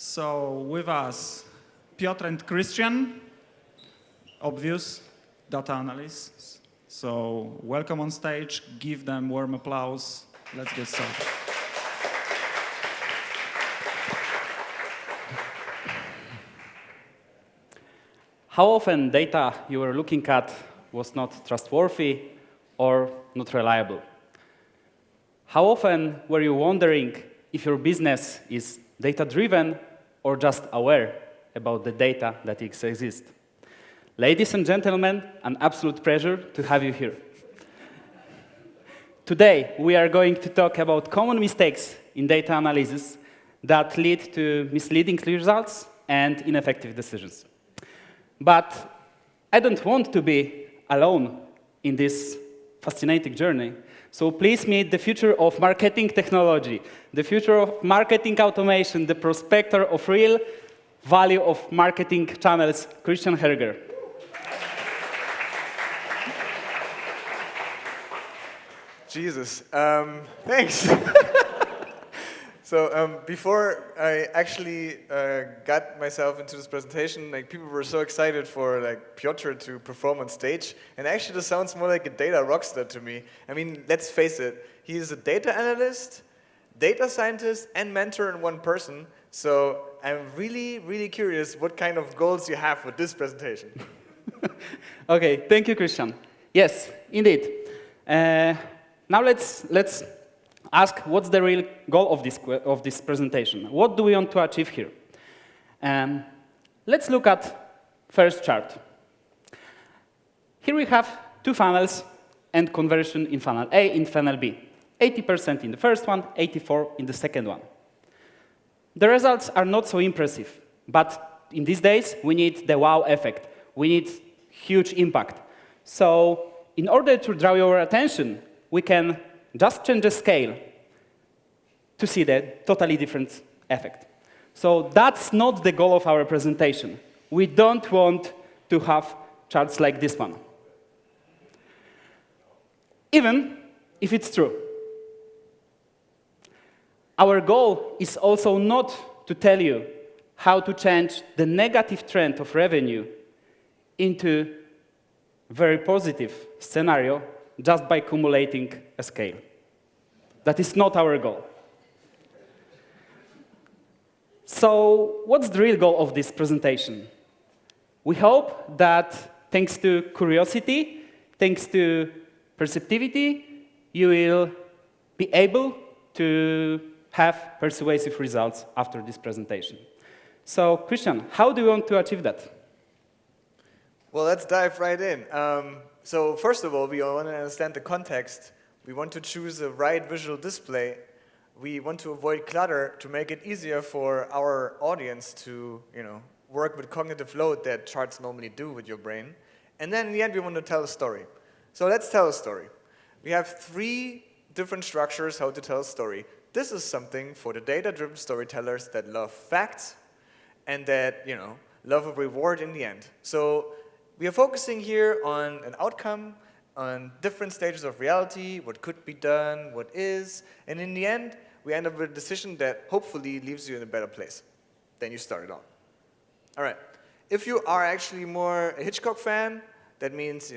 So with us, Piotr and Kristian, obvious data analysts. So welcome on stage, give them warm applause. Let's get started. How often data you were looking at was not trustworthy or not reliable? How often were you wondering if your business is data-driven or just aware about the data that exists? Ladies and gentlemen, an absolute pleasure to have you here. Today, we are going to talk about common mistakes in data analysis that lead to misleading results and ineffective decisions. But I don't want to be alone in this fascinating journey. So please meet the future of marketing technology, the future of marketing automation, the prospector of real value of marketing channels, Kristian Herger. Jesus, thanks. So before I actually got myself into this presentation, people were so excited for Piotr to perform on stage, and actually this sounds more like a data rockstar to me. I mean, let's face it, he is a data analyst, data scientist, and mentor in one person. So I'm really, really curious what kind of goals you have with this presentation. Okay, thank you, Kristian. Yes, indeed. Now let's ask what's the real goal of this presentation. What do we want to achieve here? Let's look at first chart. Here we have two funnels and conversion in funnel A and funnel B. 80% in the first one, 84% in the second one. The results are not so impressive, but in these days we need the wow effect. We need huge impact. So in order to draw your attention, we can just change the scale to see the totally different effect. So that's not the goal of our presentation. We don't want to have charts like this one. Even if it's true. Our goal is also not to tell you how to change the negative trend of revenue into a very positive scenario just by accumulating a scale. That is not our goal. So what's the real goal of this presentation? We hope that thanks to curiosity, thanks to perceptivity, you will be able to have persuasive results after this presentation. So, Kristian, how do you want to achieve that? Well, let's dive right in. So first of all, we want to understand the context. We want to choose the right visual display. We want to avoid clutter to make it easier for our audience to, work with cognitive load that charts normally do with your brain. And then in the end, we want to tell a story. So let's tell a story. We have 3 different structures how to tell a story. This is something for the data-driven storytellers that love facts and that, love a reward in the end. So we are focusing here on an outcome, on different stages of reality, what could be done, what is, and in the end, we end up with a decision that hopefully leaves you in a better place than you started on. All right. If you are actually more a Hitchcock fan, that means,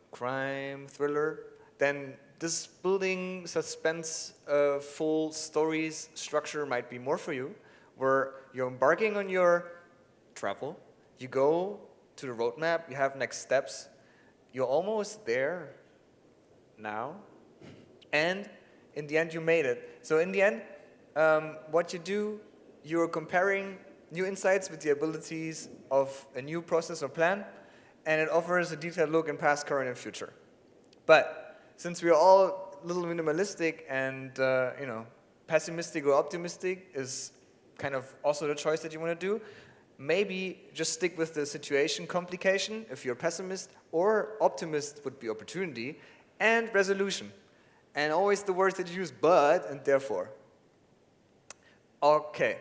crime, thriller, then this building suspense full stories structure might be more for you, where you're embarking on your travel, you go to the roadmap, you have next steps, you're almost there now, and in the end you made it. So in the end, what you do, you're comparing new insights with the abilities of a new process or plan, and it offers a detailed look in past, current, and future. But since we are all a little minimalistic and pessimistic or optimistic is kind of also the choice that you want to do, maybe just stick with the situation complication if you're a pessimist, or optimist would be opportunity, and resolution. And always the words that you use, but and therefore. Okay,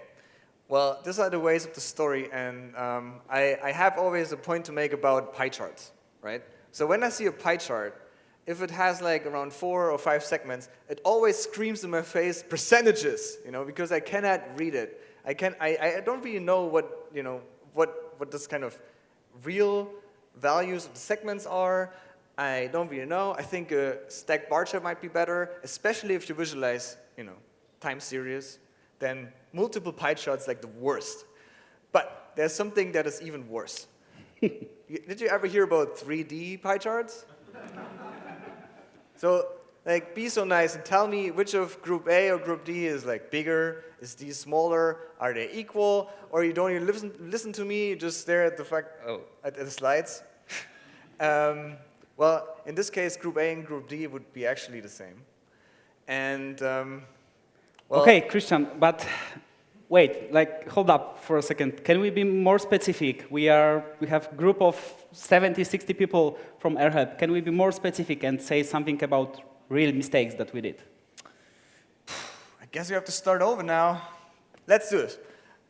well, these are the ways of the story, and I have always a point to make about pie charts, right? So when I see a pie chart, if it has around 4 or 5 segments, it always screams in my face percentages, because I cannot read it. I don't really know what this kind of real values of the segments are. I don't really know. I think a stacked bar chart might be better, especially if you visualize, time series. Then multiple pie charts like the worst. But there's something that is even worse. Did you ever hear about 3D pie charts? So, be so nice and tell me which of group A or group D is bigger, is D smaller, are they equal, or you don't even listen to me, you just stare at at the slides. Well, in this case, group A and group D would be actually the same. And, well, Okay, Christian, but wait, hold up for a second. Can we be more specific? We have a group of 70, 60 people from AirHelp. Can we be more specific and say something about real mistakes that we did? I guess we have to start over now. Let's do it.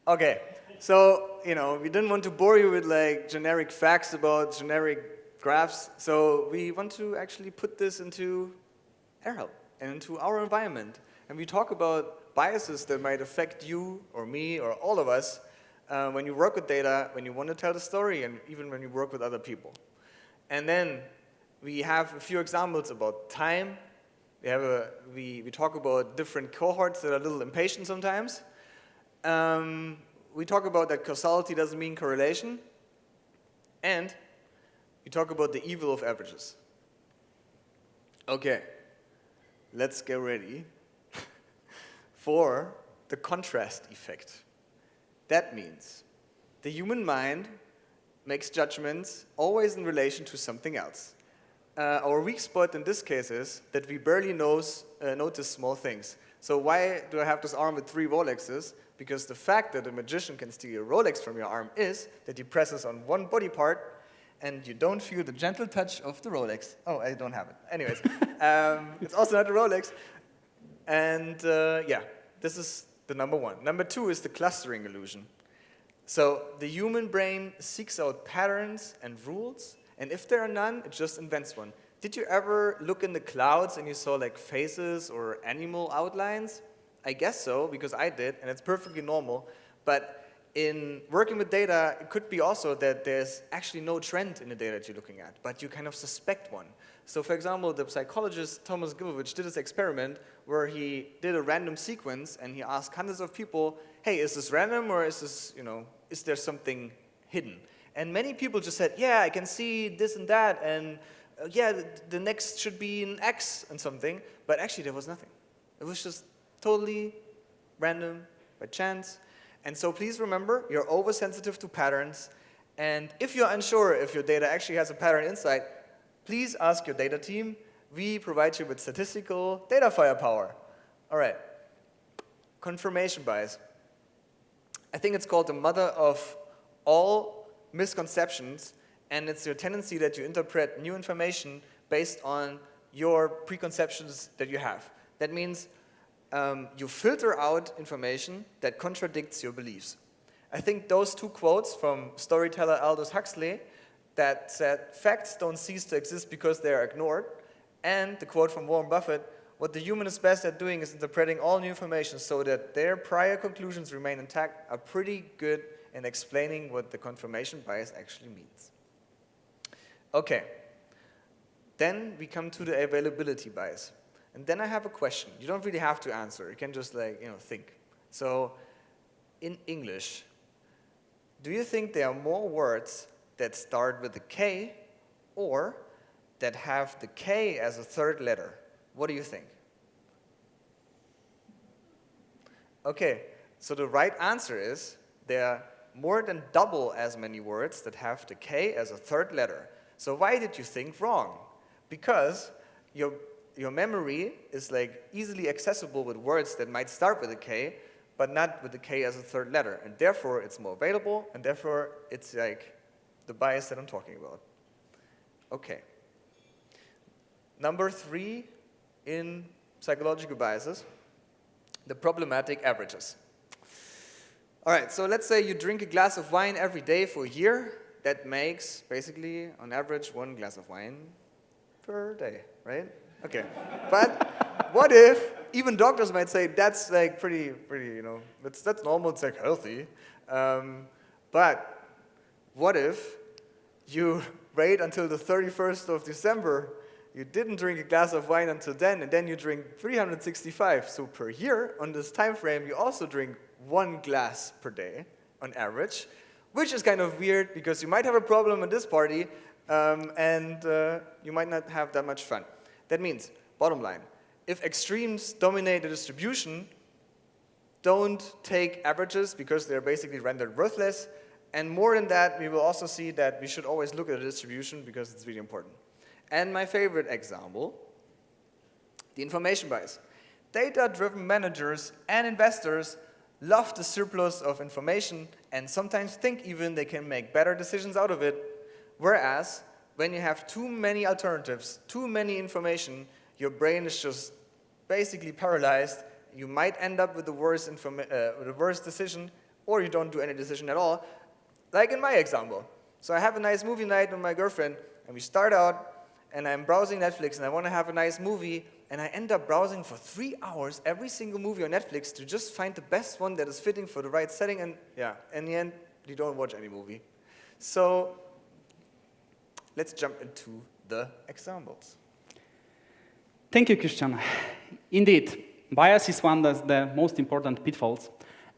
Okay, so, we didn't want to bore you with generic facts about generic graphs, so we want to actually put this into AirHelp and into our environment. And we talk about biases that might affect you or me or all of us when you work with data, when you want to tell the story, and even when you work with other people. And then we have a few examples about time. We talk about different cohorts that are a little impatient sometimes. We talk about that causality doesn't mean correlation. And we talk about the evil of averages. Okay, let's get ready for the contrast effect. That means the human mind makes judgments always in relation to something else. Our weak spot in this case is that we barely notice small things. So why do I have this arm with 3 Rolexes? Because the fact that a magician can steal your Rolex from your arm is that he presses on one body part and you don't feel the gentle touch of the Rolex. Oh, I don't have it. Anyways, it's also not a Rolex. And yeah, this is the number 1. Number 2 is the clustering illusion. So the human brain seeks out patterns and rules, and if there are none, it just invents one. Did you ever look in the clouds and you saw faces or animal outlines? I guess so, because I did, and it's perfectly normal. But in working with data, it could be also that there's actually no trend in the data that you're looking at, but you kind of suspect one. So for example, the psychologist Thomas Gilbovich did this experiment where he did a random sequence and he asked hundreds of people, hey, is this random or is this, is there something hidden? And many people just said, yeah, I can see this and that, and yeah, the next should be an X and something, but actually there was nothing. It was just totally random, by chance. And so please remember, you're oversensitive to patterns, and if you're unsure if your data actually has a pattern inside, please ask your data team. We provide you with statistical data firepower. All right, confirmation bias. I think it's called the mother of all misconceptions, and it's your tendency that you interpret new information based on your preconceptions that you have. That means you filter out information that contradicts your beliefs. I think those 2 quotes from storyteller Aldous Huxley that said, facts don't cease to exist because they are ignored, and the quote from Warren Buffett, what the human is best at doing is interpreting all new information so that their prior conclusions remain intact, are pretty good in explaining what the confirmation bias actually means. Okay, then we come to the availability bias. And then I have a question. You don't really have to answer. You can just think. So in English, do you think there are more words that start with a K or that have the K as a 3rd letter? What do you think? Okay, so the right answer is there are more than double as many words that have the K as a 3rd letter. So why did you think wrong? Because your memory is easily accessible with words that might start with a K, but not with the K as a 3rd letter. And therefore, it's more available, and therefore, it's the bias that I'm talking about. Okay. Number 3 in psychological biases, the problematic averages. All right, so let's say you drink a glass of wine every day for a year. That makes, basically, on average, 1 glass of wine per day, right? Okay. But what if even doctors might say that's like pretty, that's normal, it's like healthy. But what if you wait until the 31st of December, you didn't drink a glass of wine until then, and then you drink 365. So per year, on this time frame, you also drink 1 glass per day on average, which is kind of weird because you might have a problem at this party, and you might not have that much fun. That means, bottom line, if extremes dominate the distribution, don't take averages because they're basically rendered worthless. And more than that, we will also see that we should always look at the distribution because it's really important. And my favorite example, the information bias. Data-driven managers and investors love the surplus of information and sometimes think even they can make better decisions out of it. Whereas, when you have too many alternatives, too many information, your brain is just basically paralyzed. You might end up with the worst decision, or you don't do any decision at all, like in my example. So I have a nice movie night with my girlfriend, and we start out, and I'm browsing Netflix, and I want to have a nice movie, and I end up browsing for 3 hours every single movie on Netflix to just find the best one that is fitting for the right setting, and yeah, in the end, you don't watch any movie. So let's jump into the examples. Thank you, Kristian. Indeed, bias is one of the most important pitfalls,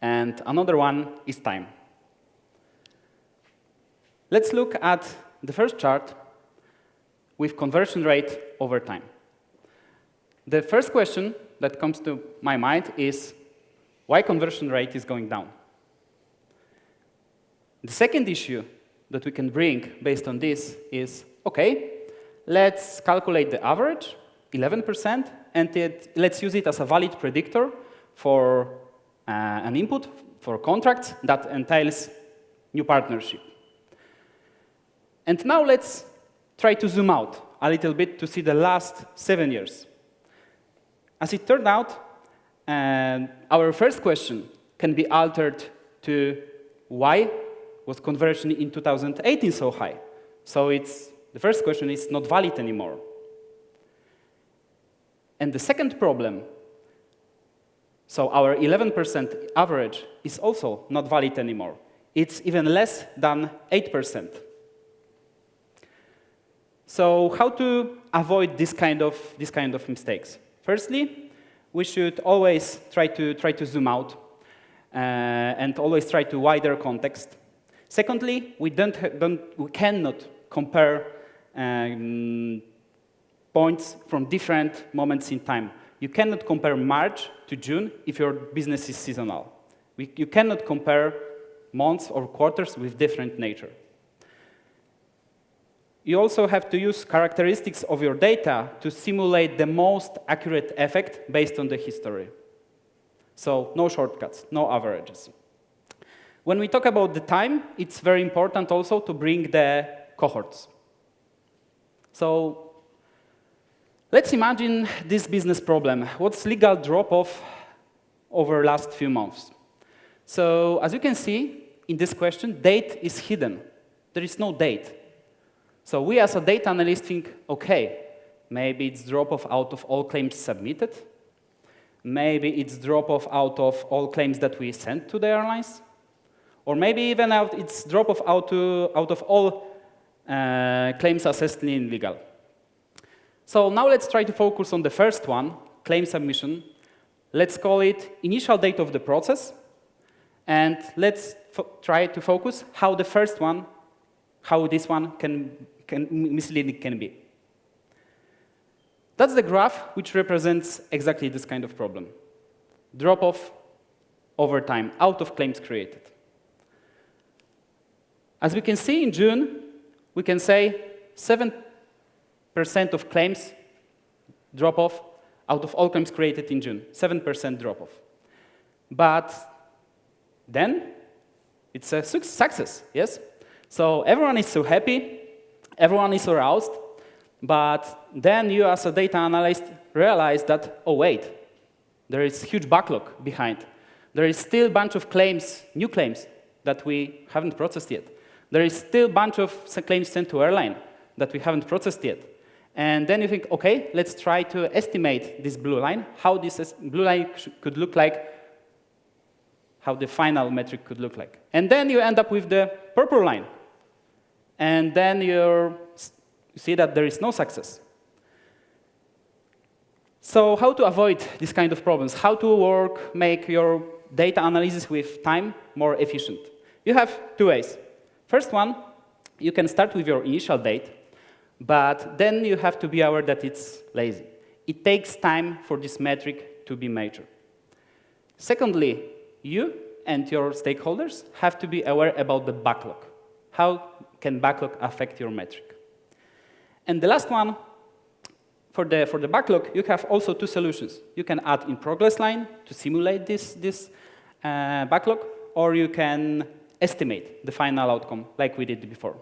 and another one is time. Let's look at the first chart with conversion rate over time. The first question that comes to my mind is why conversion rate is going down. The second issue that we can bring based on this is, okay, let's calculate the average, 11%, and let's use it as a valid predictor for an input for contracts that entails new partnership. And now let's try to zoom out a little bit to see the last 7 years. As it turned out, our first question can be altered to why was conversion in 2018 so high? So the first question is not valid anymore. And the second problem, so our 11% average is also not valid anymore. It's even less than 8%. So how to avoid this kind of mistakes? Firstly, we should always try to zoom out and always try to wider context. Secondly, we cannot compare points from different moments in time. You cannot compare March to June if your business is seasonal. You cannot compare months or quarters with different nature. You also have to use characteristics of your data to simulate the most accurate effect based on the history. So no shortcuts, no averages. When we talk about the time, it's very important also to bring the cohorts. So let's imagine this business problem. What's legal drop-off over last few months? So as you can see in this question, date is hidden. There is no date. So we as a data analyst think, okay, maybe it's drop-off out of all claims submitted. Maybe it's drop-off out of all claims that we sent to the airlines. Or maybe even it's drop-off out of all claims assessed in legal. So now let's try to focus on the first one, claim submission. Let's call it initial date of the process. And let's try to focus how this one misleading can be. That's the graph which represents exactly this kind of problem. Drop-off over time, out of claims created. As we can see in June, we can say 7% of claims drop off out of all claims created in June, 7% drop off. But then it's a success, yes? So everyone is so happy, everyone is aroused, but then you as a data analyst realize that, oh wait, there is huge backlog behind. There is still a bunch of claims, new claims, that we haven't processed yet. There is still a bunch of claims sent to airline that we haven't processed yet. And then you think, OK, let's try to estimate this blue line, how this blue line could look like, how the final metric could look like. And then you end up with the purple line. And then you see that there is no success. So how to avoid this kind of problems? How to make your data analysis with time more efficient? You have two ways. First one, you can start with your initial date, but then you have to be aware that it's lazy. It takes time for this metric to be measured. Secondly, you and your stakeholders have to be aware about the backlog. How can backlog affect your metric? And the last one, for the backlog, you have also two solutions. You can add in progress line to simulate this backlog, or you can estimate the final outcome like we did before.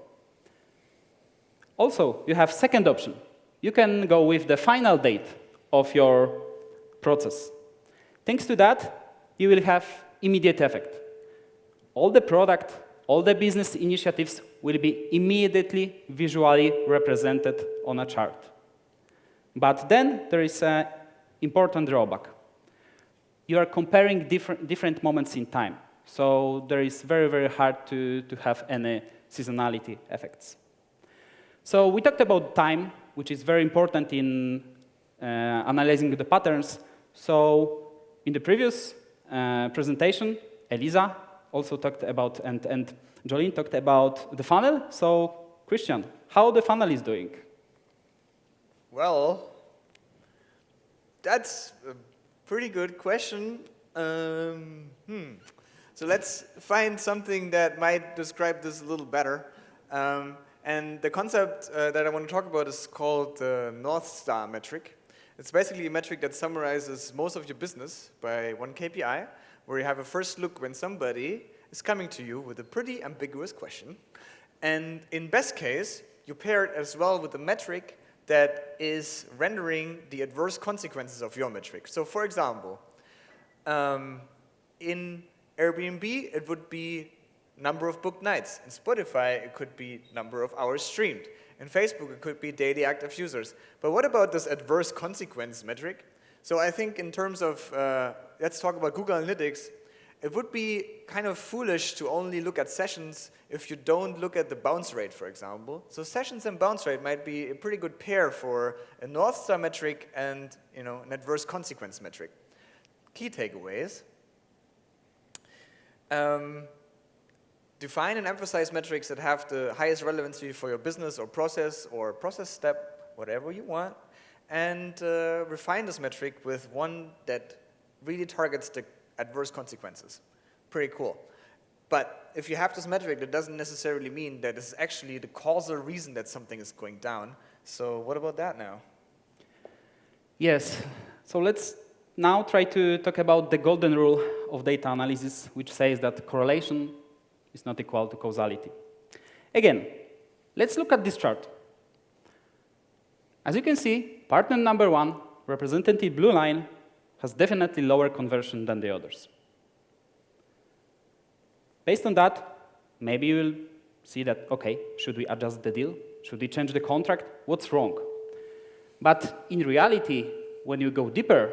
Also, you have second option. You can go with the final date of your process. Thanks to that, you will have immediate effect. All the product, all the business initiatives will be immediately visually represented on a chart. But then there is an important drawback. You are comparing different moments in time. So there is very, very hard to have any seasonality effects. So we talked about time, which is very important in analyzing the patterns. So in the previous presentation, Elisa also talked about, and Jolene talked about the funnel. So Kristian, how the funnel is doing? Well, that's a pretty good question. So let's find something that might describe this a little better. And the concept that I want to talk about is called the North Star metric. It's basically a metric that summarizes most of your business by one KPI, where you have a first look when somebody is coming to you with a pretty ambiguous question. And in best case, you pair it as well with a metric that is rendering the adverse consequences of your metric. So for example, in Airbnb, it would be number of booked nights. In Spotify, it could be number of hours streamed. In Facebook, it could be daily active users. But what about this adverse consequence metric? So I think in terms of, let's talk about Google Analytics, it would be kind of foolish to only look at sessions if you don't look at the bounce rate, for example. So sessions and bounce rate might be a pretty good pair for a North Star metric and an adverse consequence metric. Key takeaways. Define and emphasize metrics that have the highest relevancy for your business or process step, whatever you want, and refine this metric with one that really targets the adverse consequences. Pretty cool. But if you have this metric, that doesn't necessarily mean that it's actually the causal reason that something is going down. So what about that now? Yes. So let's now try to talk about the golden rule of data analysis, which says that correlation is not equal to causality. Again, let's look at this chart. As you can see, partner number one, represented in blue line, has definitely lower conversion than the others. Based on that, maybe you will see that, OK, should we adjust the deal? Should we change the contract? What's wrong? But in reality, when you go deeper,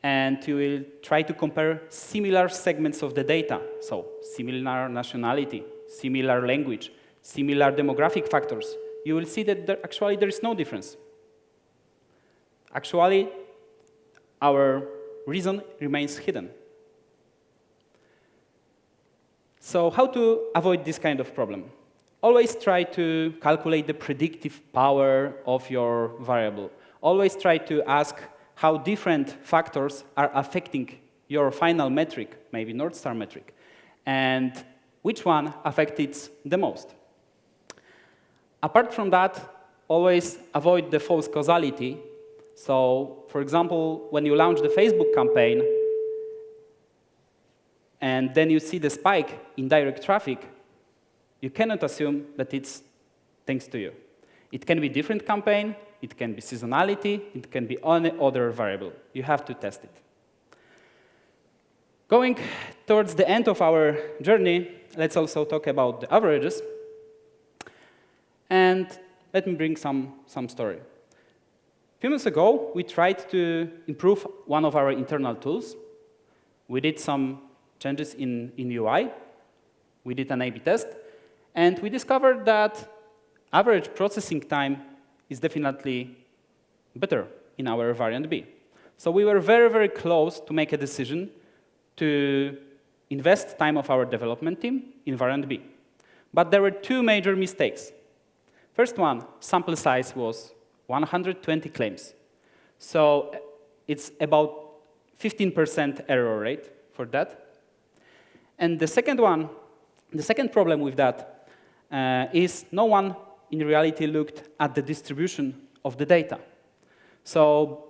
and you will try to compare similar segments of the data, so similar nationality, similar language, similar demographic factors, you will see that actually there is no difference. Actually, our reason remains hidden. So how to avoid this kind of problem? Always try to calculate the predictive power of your variable. Always try to ask how different factors are affecting your final metric, maybe North Star metric, and which one affects it the most. Apart from that, always avoid the false causality. So, for example, when you launch the Facebook campaign, and then you see the spike in direct traffic, you cannot assume that it's thanks to you. It can be a different campaign, it can be seasonality, it can be any other variable. You have to test it. Going towards the end of our journey, let's also talk about the averages. And let me bring some story. A few months ago, we tried to improve one of our internal tools. We did some changes in UI. We did an A/B test. And we discovered that average processing time is definitely better in our variant B. So we were very, very close to make a decision to invest time of our development team in variant B. But there were two major mistakes. First one, sample size was 120 claims. So it's about 15% error rate for that. And the second one, the second problem with that is no one in reality looked at the distribution of the data. So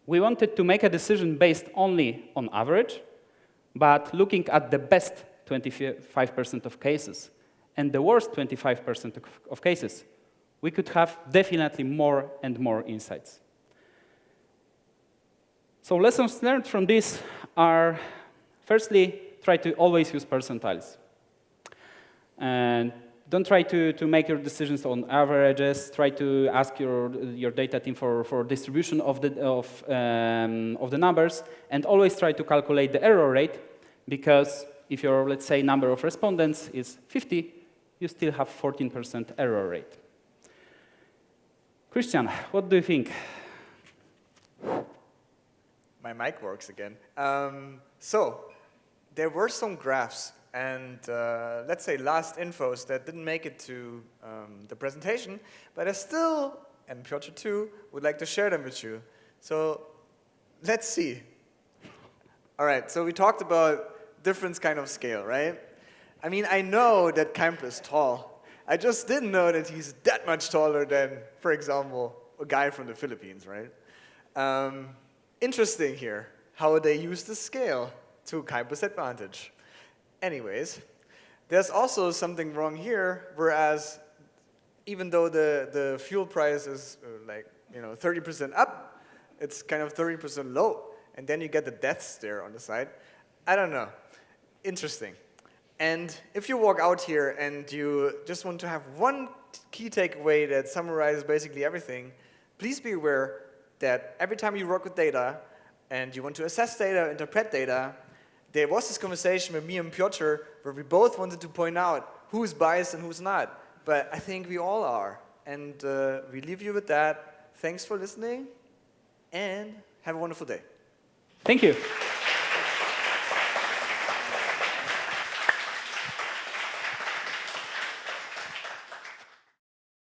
we wanted to make a decision based only on average, but looking at the best 25% of cases and the worst 25% of cases, we could have definitely more and more insights. So lessons learned from this are, firstly, try to always use percentiles. And don't try to make your decisions on averages. Try to ask your data team for distribution of the numbers, and always try to calculate the error rate, because if your, let's say, number of respondents is 50, you still have 14% error rate. Kristian, what do you think? My mic works again. So there were some graphs and let's say last infos that didn't make it to the presentation, but I still, and Piotr too, would like to share them with you. So let's see. All right, so we talked about different kind of scale, right? I mean, I know that Kemp is tall. I just didn't know that he's that much taller than, for example, a guy from the Philippines, right? Interesting here, how they use the scale to Kemp's advantage. Anyways, there's also something wrong here, whereas even though the fuel price is 30% up, it's kind of 30% low, and then you get the deaths there on the side. I don't know. Interesting. And if you walk out here and you just want to have one key takeaway that summarizes basically everything, please be aware that every time you work with data and you want to assess data, interpret data, there was this conversation with me and Piotr where we both wanted to point out who's biased and who's not. But I think we all are. And we leave you with that. Thanks for listening, and have a wonderful day. Thank you.